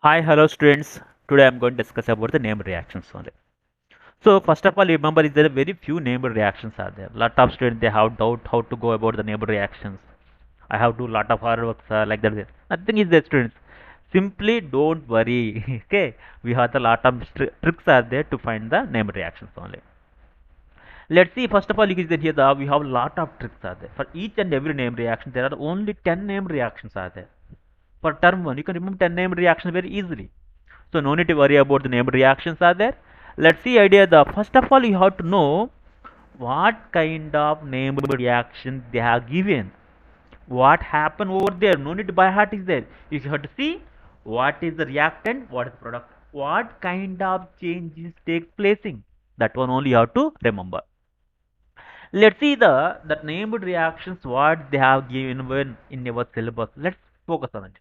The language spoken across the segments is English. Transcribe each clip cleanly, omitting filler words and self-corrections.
Hi, hello students. Today I'm going to discuss about the name reactions only. So first of all, remember is there are very few name reactions are there. Lot of students they have doubt how to go about the name reactions. I have to lot of hard works like that. Nothing is there, students. Simply don't worry. Okay, we have a lot of tricks are there to find the name reactions only. Let's see. First of all, you can see here the we have a lot of tricks are there for each and every name reaction. There are only 10 name reactions are there. For term one, you can remember 10 name reactions very easily. So no need to worry about the name reactions are there. Let's see idea the first of all you have to know what kind of name reaction they have given. What happened over there? No need to by heart is there. You have to see what is the reactant, what is the product, what kind of changes take placing. That one only you have to remember. Let's see the named reactions what they have given when in our syllabus. Let's focus on it.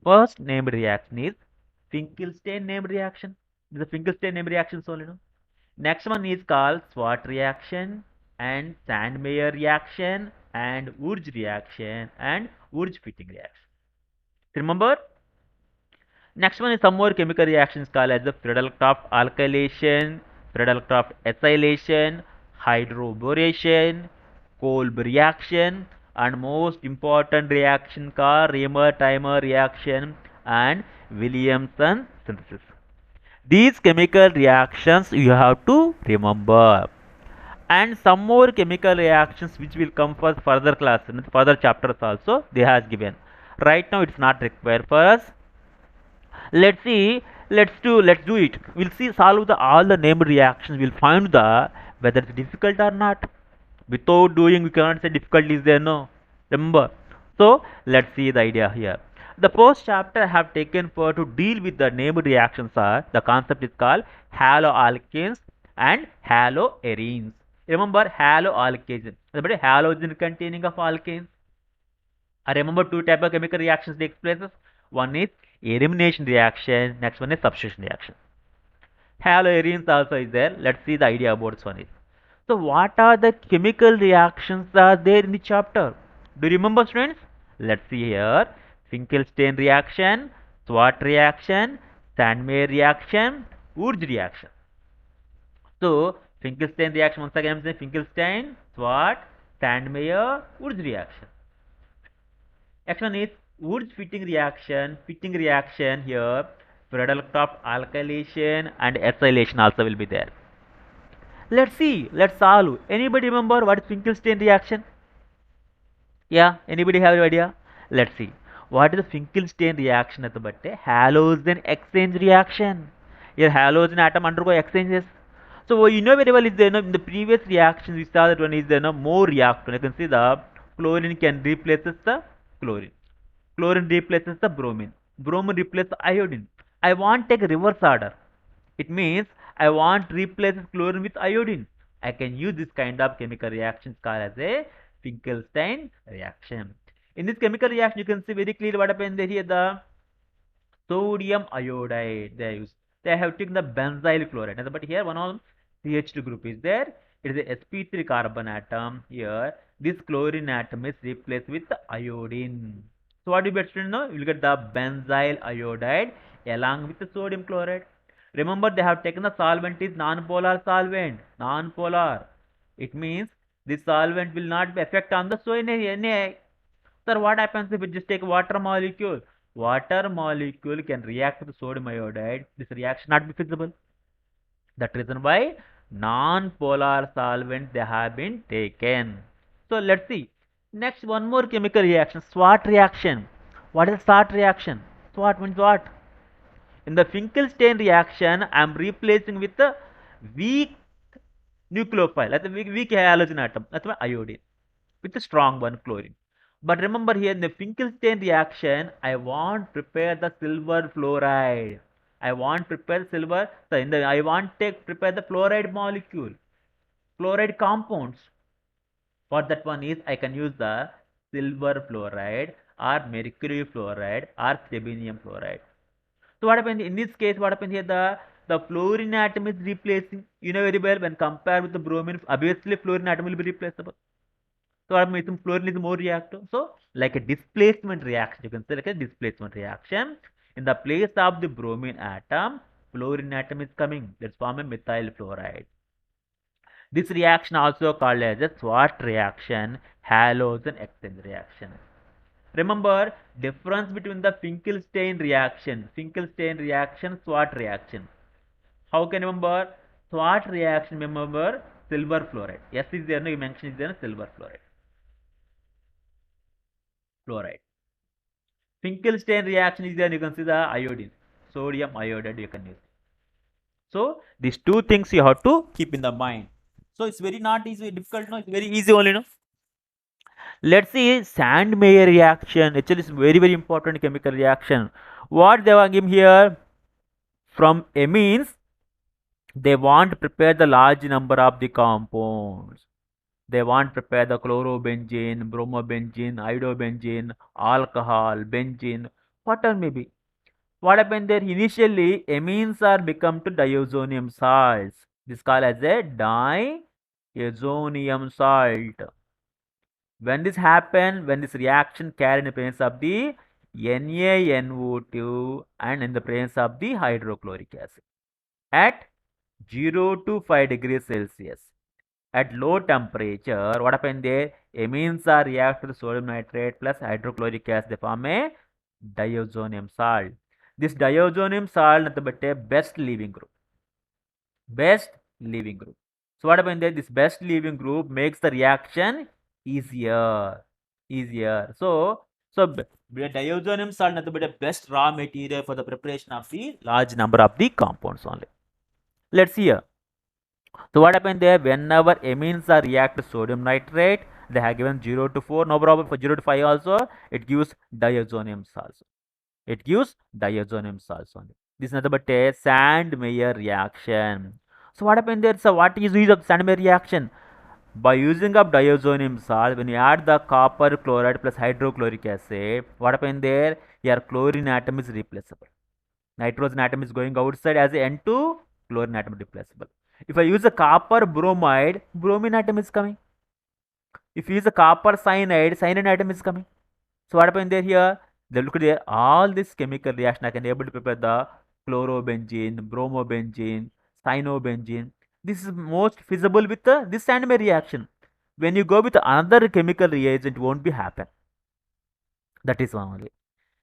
First named reaction is Finkelstein name reaction. This is a Finkelstein name reaction solid. Next one is called SWOT reaction and Sandmeyer reaction and Wurz reaction and Wurz fitting reaction. Remember? Next one is some more chemical reactions called as the Friedel-Crafts alkylation, Friedel-Crafts acylation, hydroboration, Kolb reaction, and most important reaction called Remer-Taimer reaction and Williamson synthesis. These chemical reactions you have to remember. And some more chemical reactions which will come for further class, further chapters also they has given. Right now it's not required for us. Let's see. Let's do it. We'll see solve the all the named reactions. We'll find the whether it's difficult or not. Without doing, we cannot say difficult is there. No, remember. So let's see the idea here. The first chapter I have taken for to deal with the named reactions are the concept is called haloalkanes and haloarenes. Remember haloalkanes. Remember halogen containing of alkanes. I remember two type of chemical reactions takes places. One is elimination reaction, next one is substitution reaction. Haloarenes also is there. Let's see the idea about this one is. So what are the chemical reactions are there in the chapter? Do you remember students? Let's see here. Finkelstein reaction, SWOT reaction, Sandmeyer reaction, Wurz reaction. So Finkelstein reaction once again I'm saying Finkelstein, SWOT, Sandmeyer, Wurz reaction. Next one is Wurz fitting reaction. Fitting reaction here, Friedel-Crafts alkylation and acylation also will be there. Let's see. Let's solve. Anybody remember what is Finkelstein reaction? Yeah. Anybody have an idea? Let's see. What is the Finkelstein reaction at the batte? Halogen exchange reaction. Here halogen atom undergo exchanges. So you know very well is there in the previous reactions we saw that one is there more reactant. You can see the chlorine can replaces the chlorine. Chlorine replaces the bromine. Bromine replaces the iodine. I want to take reverse order. It means I want to replace chlorine with iodine. I can use this kind of chemical reactions called as a Finkelstein reaction. In this chemical reaction, you can see very clearly what happened here. The sodium iodide they use. They have taken the benzyl chloride. But here one of CH2 group is there. It is a sp3 carbon atom. Here this chlorine atom is replaced with iodine. So what do you better know? You will get the benzyl iodide along with the sodium chloride. Remember they have taken the solvent is non-polar solvent. Non-polar. It means this solvent will not be affect on the so Na. Sir, what happens if we just take water molecule? Water molecule can react with sodium iodide. This reaction not be feasible. That reason why non-polar solvent they have been taken. So let's see. Next, one more chemical reaction, SWOT reaction. What is SWOT reaction? SWOT means what? In the Finkelstein reaction, I am replacing with the weak nucleophile, that's a weak halogen atom, that's why iodine, with the strong one, chlorine. But remember here in the Finkelstein reaction, I want prepare the silver fluoride. I want prepare silver. So in the I want to prepare the fluoride molecule, fluoride compounds. For that one is I can use the silver fluoride or mercury fluoride or strontium fluoride. So what happened in this case? What happened here? The fluorine atom is replacing. You know very well when compared with the bromine, obviously fluorine atom will be replaceable. So what means fluorine is more reactive. So like a displacement reaction, you can say like a displacement reaction. In the place of the bromine atom, fluorine atom is coming. Let's form a methyl fluoride. This reaction also called as a SWOT reaction, halogen exchange reaction. Remember difference between the Finkelstein reaction, SWOT reaction. How can you remember? SWOT reaction, remember silver fluoride. Yes, is there, no, you mentioned is there silver fluoride. Finkelstein reaction is there, you can see the iodine, sodium iodide you can use. So these two things you have to keep in the mind. So it's very not easy, difficult, no, it's very easy only, no. Let's see Sandmeyer reaction. Actually, it's very important chemical reaction. What they are giving here from amines, they want to prepare the large number of the compounds. They want to prepare the chlorobenzene, bromobenzene, iodobenzene, alcohol, benzene, whatever may be. What happened there? Initially, amines are become to diazonium salts. This is called as a diazonium salt. When this happens, when this reaction carry in the presence of the NaNO2 and in the presence of the hydrochloric acid at 0 to 5 degrees Celsius. At low temperature, what happens there? Amines are react with sodium nitrate plus hydrochloric acid. They form a diazonium salt. This diazonium salt is the best leaving group. Best leaving group. So what happens there? This best leaving group makes the reaction easier. So diazonium salt is the best raw material for the preparation of the large number of the compounds only. Let's see here. So what happened there? Whenever amines are react with sodium nitrate, they have given 0 to 4, no problem. For 0 to 5 also, it gives diazonium salts. It gives diazonium salts only. This is nothing but a Sandmeyer reaction. So what happened there? So what is the use of Sandmeyer reaction? By using up diazonium salt, when you add the copper chloride plus hydrochloric acid, what happened there? Your chlorine atom is replaceable. Nitrogen atom is going outside as a N2, chlorine atom is replaceable. If I use a copper bromide, bromine atom is coming. If you use a copper cyanide, cyanide atom is coming. So what happened there here? They look at there, all this chemical reaction I can able to prepare the chlorobenzene, bromobenzene, cyanobenzene. This is most feasible with this Sandmeyer reaction. When you go with another chemical reagent, it won't be happen. That is one only.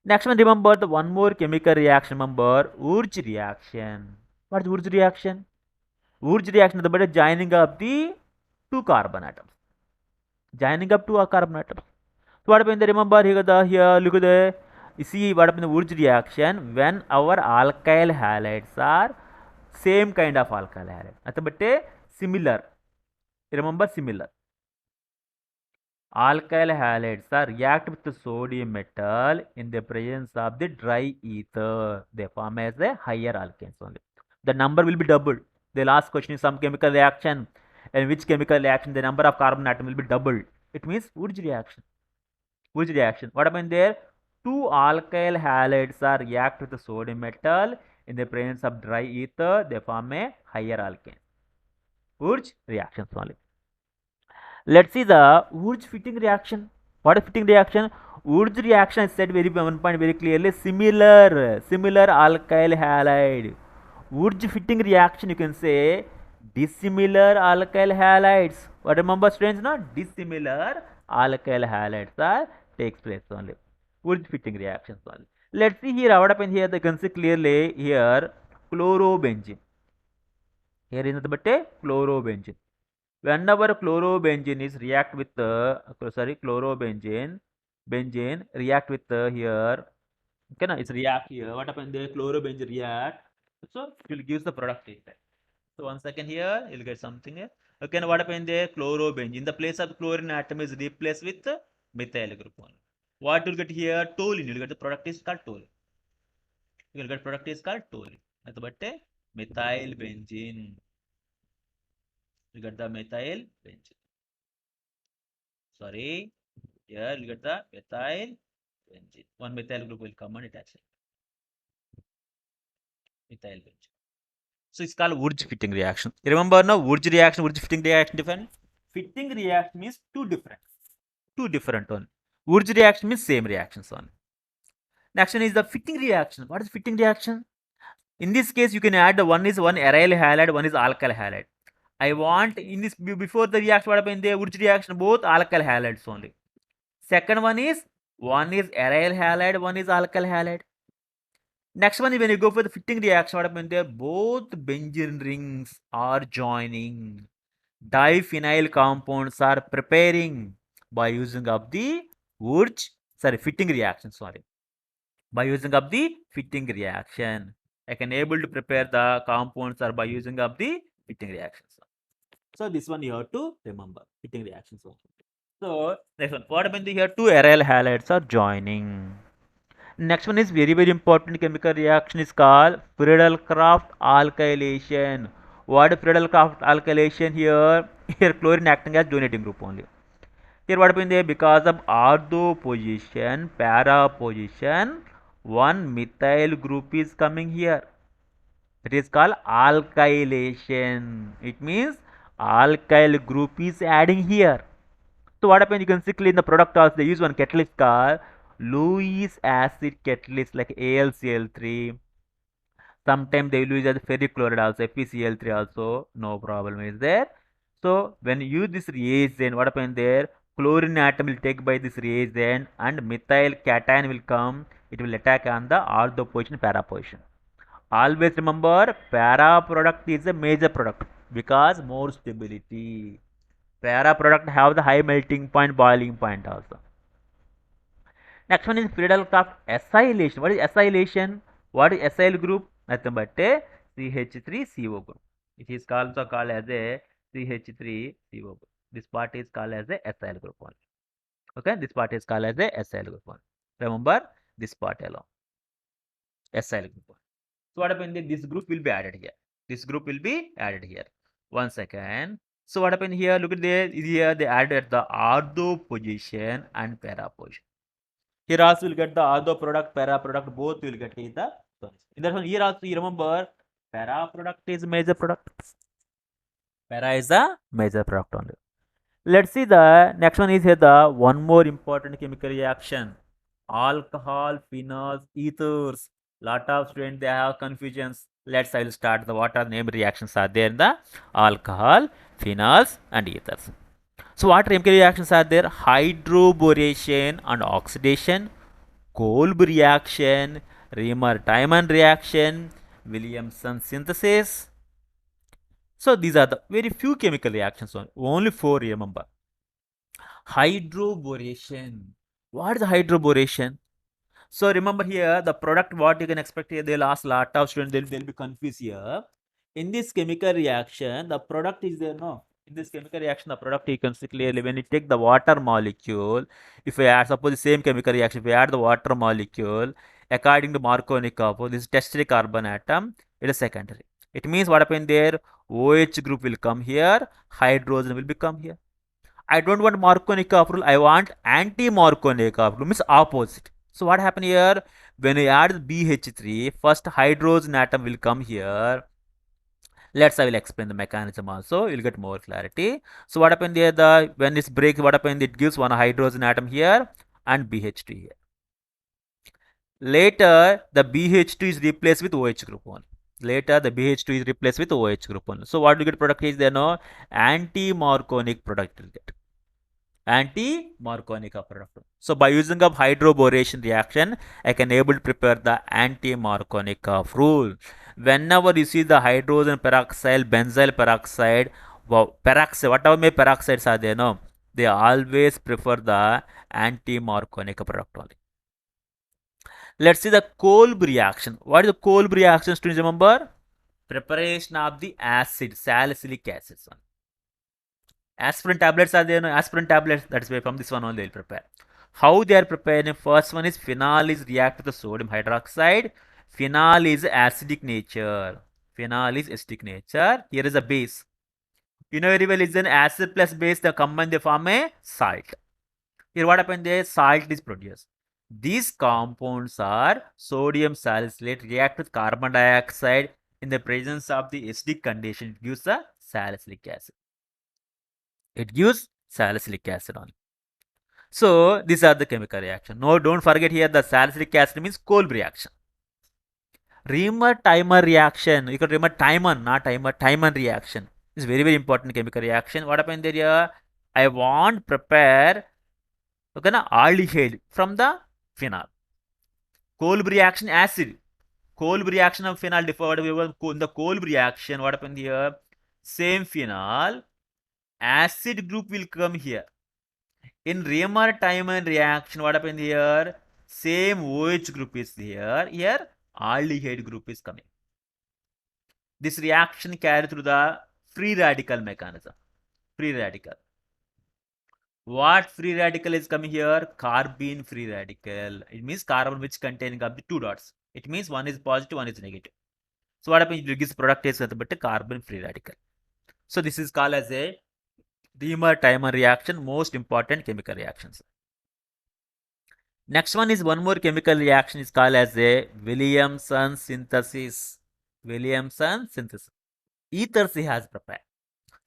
Next one, remember the one more chemical reaction. Remember Wurtz reaction. What is Wurtz reaction? Wurtz reaction is the joining of the two carbon atoms. Joining up two carbon atoms. So what happened? Remember here look at the, you see what happened in the Wurtz reaction when our alkyl halides are same kind of alkyl halide. But similar. Remember similar. Alkyl halides are react with the sodium metal in the presence of the dry ether. They form as a higher alkanes only. The number will be doubled. The last question is some chemical reaction. And which chemical reaction the number of carbon atom will be doubled. It means Wurtz reaction. Wurtz reaction. What happened there? Two alkyl halides are react with the sodium metal in the presence of dry ether. They form a higher alkane. Wurtz reactions only. Let's see the Wurtz fitting reaction. What is fitting reaction? Wurtz reaction is said one point very clearly. Similar alkyl halide. Wurtz fitting reaction you can say dissimilar alkyl halides. What remember students? No, dissimilar alkyl halides are takes place only. Wurtz fitting reactions only. Let's see here what happened here. You can see clearly here chlorobenzene. Here is nothing but a chlorobenzene. Whenever chlorobenzene is react with benzene react with here. Okay, now it's react here. What happened there? Chlorobenzene react. So it will give the product effect. So 1 second here, you'll get something here. Okay, now what happened there? Chlorobenzene. In the place of chlorine atom is replaced with methyl group one. What you'll get here? Toluene. You'll get the product is called toluene. You'll get product is called toluene. That's but methyl benzene. You get the methyl benzene. Sorry. Here you get the methyl benzene. One methyl group will come and attach it. Methyl benzene. So it's called Wurtz fitting reaction. You remember now Wurtz reaction, Wurtz fitting reaction different. Fitting reaction means two different one. Wurtz reaction means same reactions only. Next one is the fitting reaction. What is fitting reaction? In this case, you can add the one is one aryl halide, one is alkyl halide. I want in this before the reaction, what happened there? Which reaction? Both alkyl halides only. Second one is aryl halide, one is alkyl halide. Next one is when you go for the fitting reaction, what happened there? Both benzene rings are joining. Diphenyl compounds are preparing by using of the fitting reaction. By using of the fitting reaction, I can able to prepare the compounds or by using of the fitting reactions. So this one you have to remember fitting reactions. So next one, what happened here? Two aryl halides are joining. Next one is very important chemical reaction is called Friedel-Crafts alkylation. What is Friedel-Crafts alkylation here? Here chlorine acting as donating group only. Here what happened there? Because of ortho position, para position, one methyl group is coming here. It is called alkylation. It means alkyl group is adding here. So what happens? You can see clearly in the product also they use one catalyst called Lewis acid catalyst like AlCl3. Sometimes they will use as ferric chloride also, FeCl3 also. No problem is there. So when you use this reagent, what happens there? Chlorine atom will take by this reagent and methyl cation will come. It will attack on the ortho position, para position. Always remember, para product is a major product because more stability. Para product have the high melting point, boiling point also. Next one is Friedel-Crafts acylation. What is acylation? What is acyl group? Nothing but a CH3CO group. It is also called as a CH3CO group. This part is called as a acyl group only. Okay, this part is called as a acyl group only. Remember this part alone. Acyl group only. So what happened? This group will be added here. This group will be added here. 1 second. So what happened here? Look at there. Here they added the ortho position and para position. Here also will get the ortho product, para product, both will get in the in that one. Here also you remember para product is major product. Para is a major product only. Let's see the next one is here the one more important chemical reaction. Alcohol, phenols, ethers. Lot of students they have confusions. I will start the what are name reactions are there in the alcohol, phenols and ethers. So what chemical reactions are there? Hydroboration and oxidation, Kolb reaction, Riemer-Tiemann reaction, Williamson synthesis. So these are the very few chemical reactions, only 4 remember. Hydroboration. What is hydroboration? So remember here the product what you can expect here, they'll ask lot of students, they'll be confused here. In this chemical reaction, the product is there, no? In this chemical reaction, the product you can see clearly when you take the water molecule, if we add, suppose the same chemical reaction, if we add the water molecule, according to Marconi curve, this tertiary carbon atom, it is secondary. It means what happened there, OH group will come here, hydrogen will become here. I don't want Marconi curve rule, I want anti-Marconi curve rule, means opposite. So what happened here, when you add BH3, first hydrogen atom will come here. I will explain the mechanism also. You'll get more clarity. So what happened there? When this breaks, what happened? It gives one hydrogen atom here and BH2 here. Later, the BH2 is replaced with OH group 1. Later, the BH2 is replaced with OH group 1. So what do you get product is there? No, anti-Marconic product will get. Anti-Marconic product. So by using of hydroboration reaction, I can able to prepare the anti-Marconic rule. Whenever you see the hydrogen peroxide, benzyl peroxide, peroxide, whatever may peroxides are there, no, they always prefer the anti-Marconic product only. Let's see the Kolb reaction. What is the Kolb reaction, students? Remember, preparation of the acid, salicylic acid. Aspirin tablets are there, no aspirin tablets, that's why from this one only they'll prepare. How they are preparing? First one is phenol is react with the sodium hydroxide. Phenol is acidic nature. Phenol is acidic nature. Here is a base. You know very well is an acid plus base, they combine, they form a salt. Here what happened there? Salt is produced. These compounds are sodium salicylate react with carbon dioxide in the presence of the acidic condition. It gives a salicylic acid. It gives salicylic acid on. So these are the chemical reaction. No, don't forget here the salicylic acid means Kolb reaction. Reamer-Tiemann reaction. You can remember Tiemann, not Timer. Tiemann reaction is very very important chemical reaction. What happened there? Here? I want prepare okay na aldehyde from the phenol. Kolb reaction acid. Kolb reaction of phenol differ. In the Kolb reaction, what happened here? Same phenol, acid group will come here. In Reamer-Tiemann reaction, what happened here? Same OH group is here. Here, aldehyde group is coming. This reaction carried through the free radical mechanism. Free radical. What free radical is coming here? Carbene free radical. It means carbon which containing of the two dots. It means one is positive, one is negative. So what happens? This product is but carbon free radical. So this is called as a Reamer-Tiemann reaction, most important chemical reactions. Next one is one more chemical reaction is called as a Williamson synthesis. Williamson synthesis. Ethers he has prepared.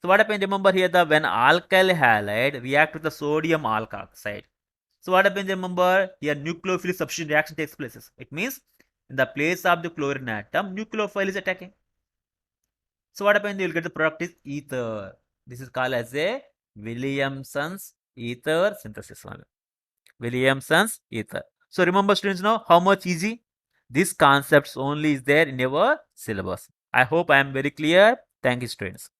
So what happened? Remember here the when alkyl halide react with the sodium alkoxide. So what happens? Remember here nucleophilic substitution reaction takes place. It means in the place of the chlorine atom, nucleophile is attacking. So what happens? You will get the product is ether. This is called as a Williamson's ether synthesis one. Williamson's ether. So remember students now how much easy? This concepts only is there in your syllabus. I hope I am very clear. Thank you students.